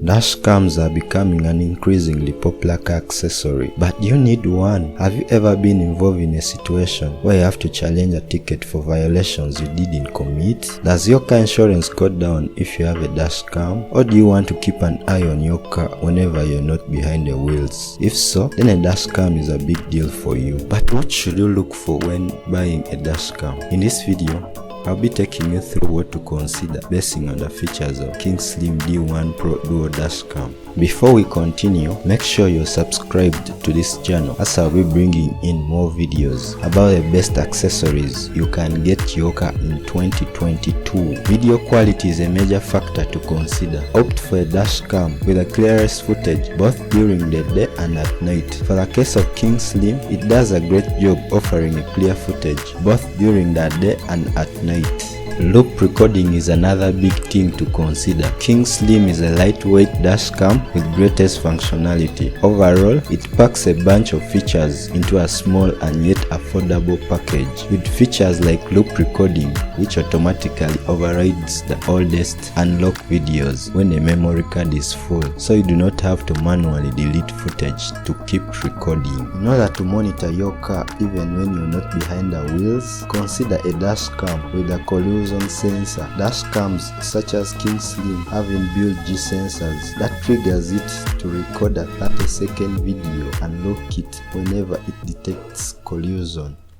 Dash cams are becoming an increasingly popular car accessory, but you need one. Have you ever been involved in a situation where you have to challenge a ticket for violations you didn't commit? Does your car insurance go down if you have a dash cam? Or do you want to keep an eye on your car whenever you're not behind the wheels? If so, then a dash cam is a big deal for you. But what should you look for when buying a dash cam? In this video, I'll be taking you through what to consider basing on the features of King Slim D1 Pro Duo Dash Cam. Before we continue, make sure you're subscribed to this channel as I'll be bringing in more videos about the best accessories you can get your car in 2022. Video quality is a major factor to consider. Opt for a dash cam with the clearest footage both during the day and at night. For the case of King Slim, it does a great job offering a clear footage both during the day and at night. Loop recording is another big thing to consider. King Slim is a lightweight dash cam with greatest functionality. Overall, it packs a bunch of features into a small and yet affordable package, with features like loop recording, which automatically overrides the oldest unlock videos when a memory card is full, so you do not have to manually delete footage to keep recording. In order to monitor your car even when you're not behind the wheels, consider a dash cam with a collision sensor. Dash cams such as King Slim have inbuilt G sensors that triggers it to record a 30-second video and lock it whenever it detects collision.